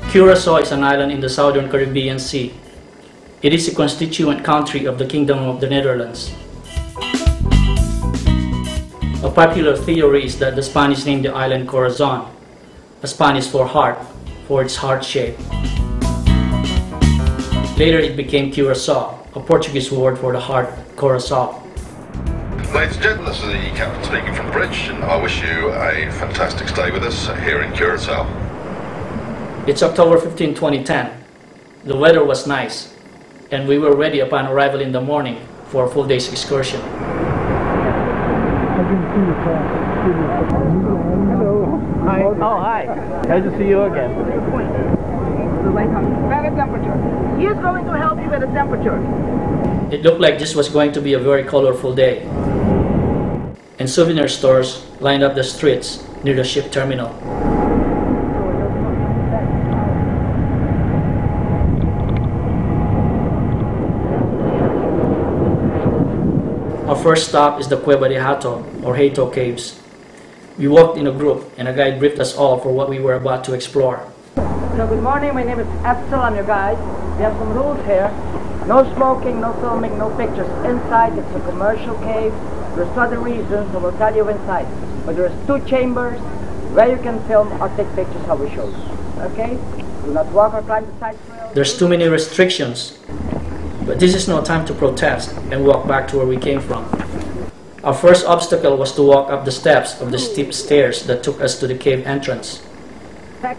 Curacao is an island in the southern Caribbean Sea. It is a constituent country of the Kingdom of the Netherlands. A popular theory is that the Spanish named the island Corazon, a Spanish for heart, for its heart shape. Later it became Curacao, a Portuguese word for the heart, Coração. Ladies and gentlemen, this is the captain speaking from bridge, and I wish you a fantastic stay with us here in Curacao. It's October 15, 2010. The weather was nice, and we were ready upon arrival in the morning for a full day's excursion. Hello. Hi. Oh, hi. Nice to see you again. Better temperature. He is going to help you with the temperature. It looked like this was going to be a very colorful day. And souvenir stores lined up the streets near the ship terminal. Our first stop is the Cueva de Hato, or Hato Caves. We walked in a group, and a guide briefed us all for what we were about to explore. So good morning, my name is Edsel, I'm your guide. We have some rules here. No smoking, no filming, no pictures inside. It's a commercial cave. There's other reasons, so we'll tell you inside. But there's 2 chambers where you can film or take pictures how we show you. Okay? Do not walk or climb the side trail. There's too many restrictions. But this is no time to protest and walk back to where we came from. Our first obstacle was to walk up the steps of the steep stairs that took us to the cave entrance.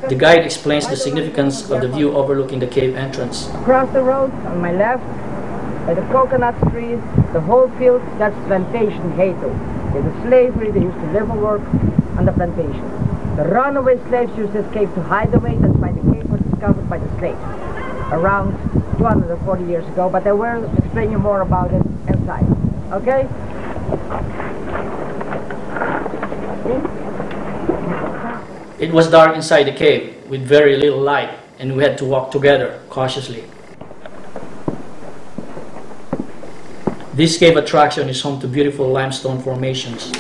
The guide explains the significance of the view overlooking the cave entrance. Across the road, on my left, by the coconut trees, the whole field, that's plantation Hato. It's a slavery, they used to live and work on the plantation. The runaway slaves used this cave to hide away, that's why the cave was discovered by the slaves around 240 years ago, but I will explain you more about it inside. Okay? It was dark inside the cave with very little light, and we had to walk together cautiously. This cave attraction is home to beautiful limestone formations.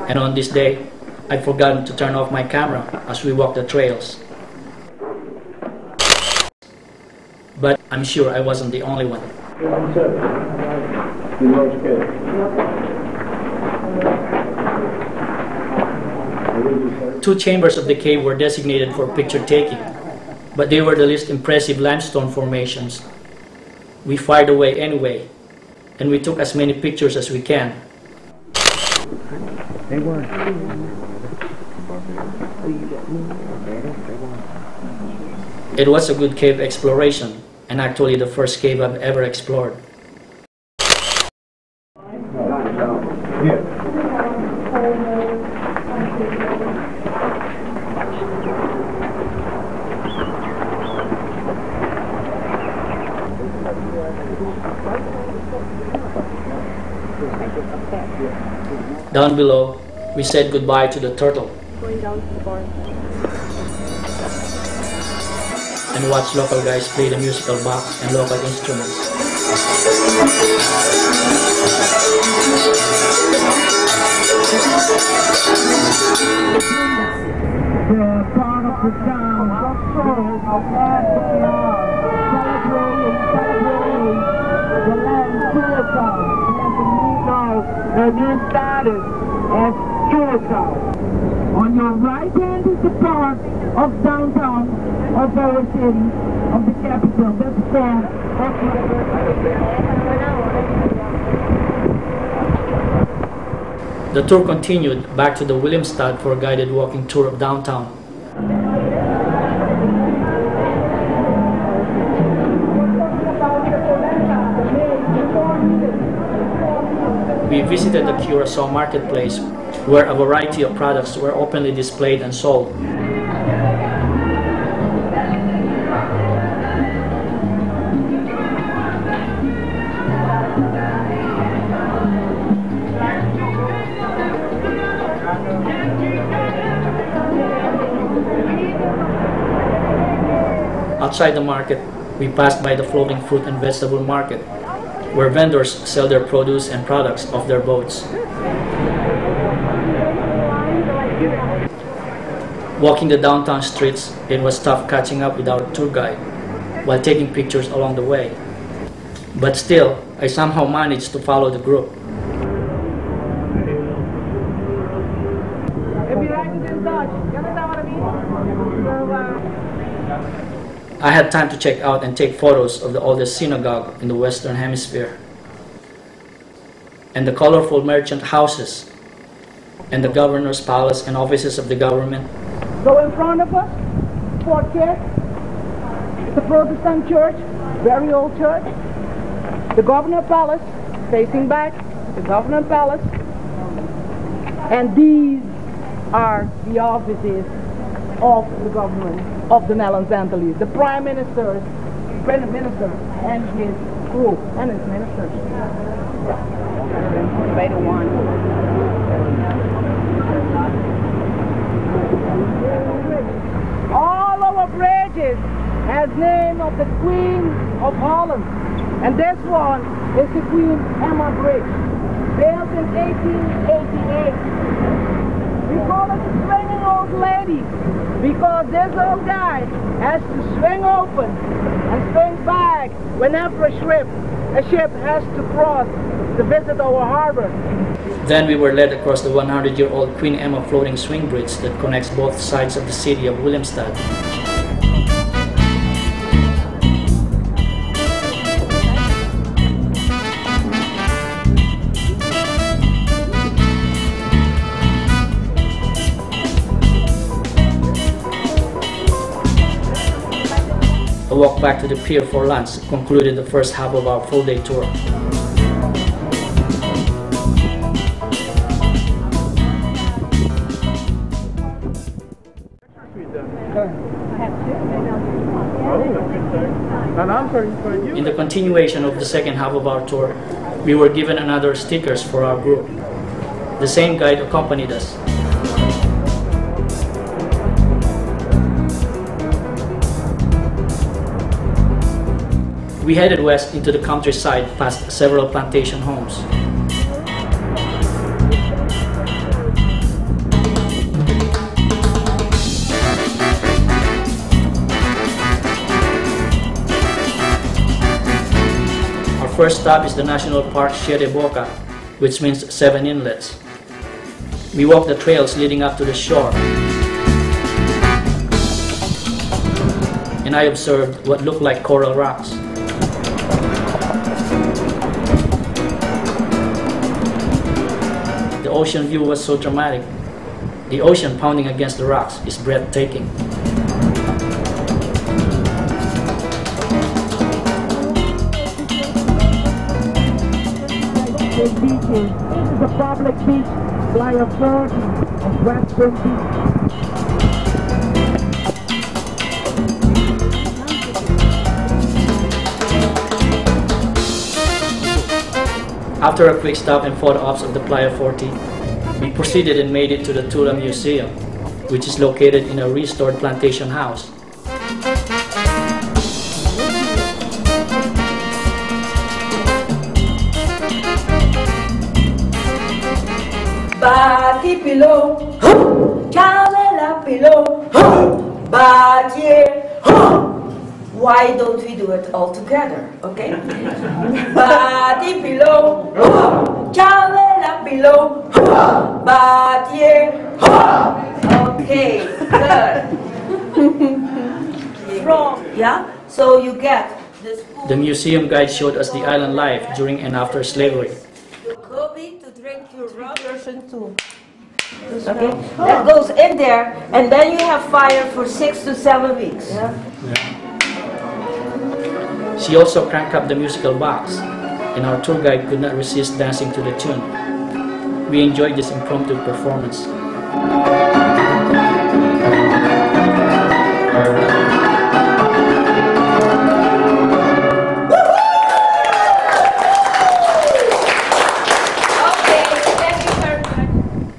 And on this day, I'd forgotten to turn off my camera as we walked the trails. But I'm sure I wasn't the only one. 2 chambers of the cave were designated for picture taking, but they were the least impressive limestone formations. We fired away anyway, and we took as many pictures as we can. It was a good cave exploration, and actually the first cave I've ever explored. Down below, we said goodbye to the turtle and watched local guys play the musical box and local instruments. They're part of the sound of soul of Antilles, celebrating the land Curacao, and the new status of Curacao. On your right hand is the part of downtown of our city, of the capital. That's called The tour continued back to the Willemstad for a guided walking tour of downtown. We visited the Curacao marketplace, where a variety of products were openly displayed and sold. Outside the market, we passed by the floating fruit and vegetable market, where vendors sell their produce and products off their boats. Walking the downtown streets, it was tough catching up with our tour guide while taking pictures along the way. But still, I somehow managed to follow the group. I had time to check out and take photos of the oldest synagogue in the Western Hemisphere, and the colorful merchant houses, and the governor's palace and offices of the government. Go in front of us, Fort Care, the Protestant church, very old church, the Governor Palace, facing back, the Governor Palace, and these are the offices of the government of the Netherlands Antilles, the Prime Minister and his crew, and his ministers. Beta one. All our bridges has name of the Queen of Holland, and this one is the Queen Emma Bridge, built in 1888. We call it the swinging old lady because this old guy has to swing open and swing back whenever a ship has to cross to visit our harbor. Then we were led across the 100-year-old Queen Emma floating swing bridge that connects both sides of the city of Willemstad. A walk back to the pier for lunch concluded the first half of our full-day tour. In the continuation of the second half of our tour, we were given another stickers for our group. The same guide accompanied us. We headed west into the countryside past several plantation homes. Our first stop is the National Park Siete Boca, which means 7 inlets. We walked the trails leading up to the shore, and I observed what looked like coral rocks. The ocean view was so dramatic. The ocean pounding against the rocks is breathtaking. This is a public beach, Playa 40 of Western Beach. After a quick stop and photo ops of the Playa 40, we proceeded and made it to the Tula Museum, which is located in a restored plantation house. Bati pillow, camela pillow, bati. Why don't we do it all together, okay? Bati pillow, camela pillow, bati. Okay, good. Yeah, so you get this. The museum guide showed us the island life during and after slavery. To drink your version too. Okay, that goes in there, and then you have fire for 6 to 7 weeks. Yeah. She also cranked up the musical box, and our tour guide could not resist dancing to the tune. We enjoyed this impromptu performance.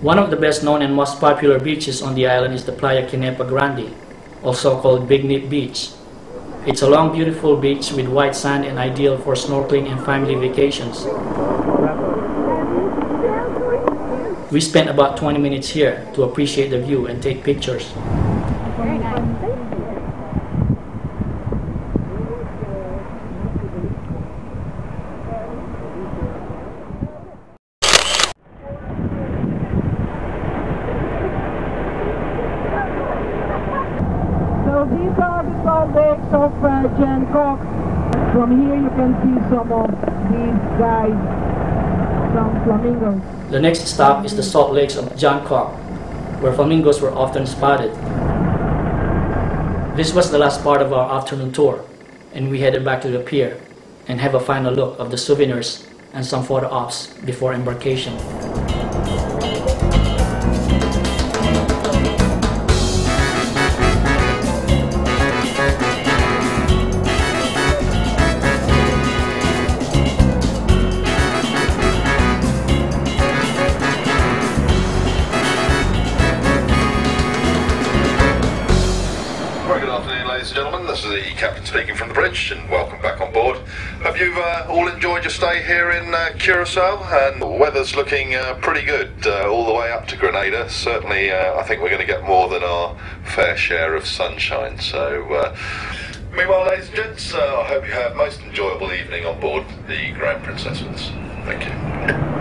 One of the best known and most popular beaches on the island is the Playa Quinepa Grande, also called Big Nip Beach. It's a long, beautiful beach with white sand and ideal for snorkeling and family vacations. We spent about 20 minutes here to appreciate the view and take pictures. Very nice. So these are the salt lakes of Jancock. From here you can see some of these guys, some flamingos. The next stop is the Salt Lakes of Jancock, where flamingos were often spotted. This was the last part of our afternoon tour, and we headed back to the pier and have a final look of the souvenirs and some photo ops before embarkation. Ladies and gentlemen, this is the captain speaking from the bridge, and welcome back on board. Hope you've all enjoyed your stay here in Curacao, and the weather's looking pretty good all the way up to Grenada. Certainly, I think we're going to get more than our fair share of sunshine. So, meanwhile, ladies and gents, I hope you have a most enjoyable evening on board the Grand Princess with us. Thank you.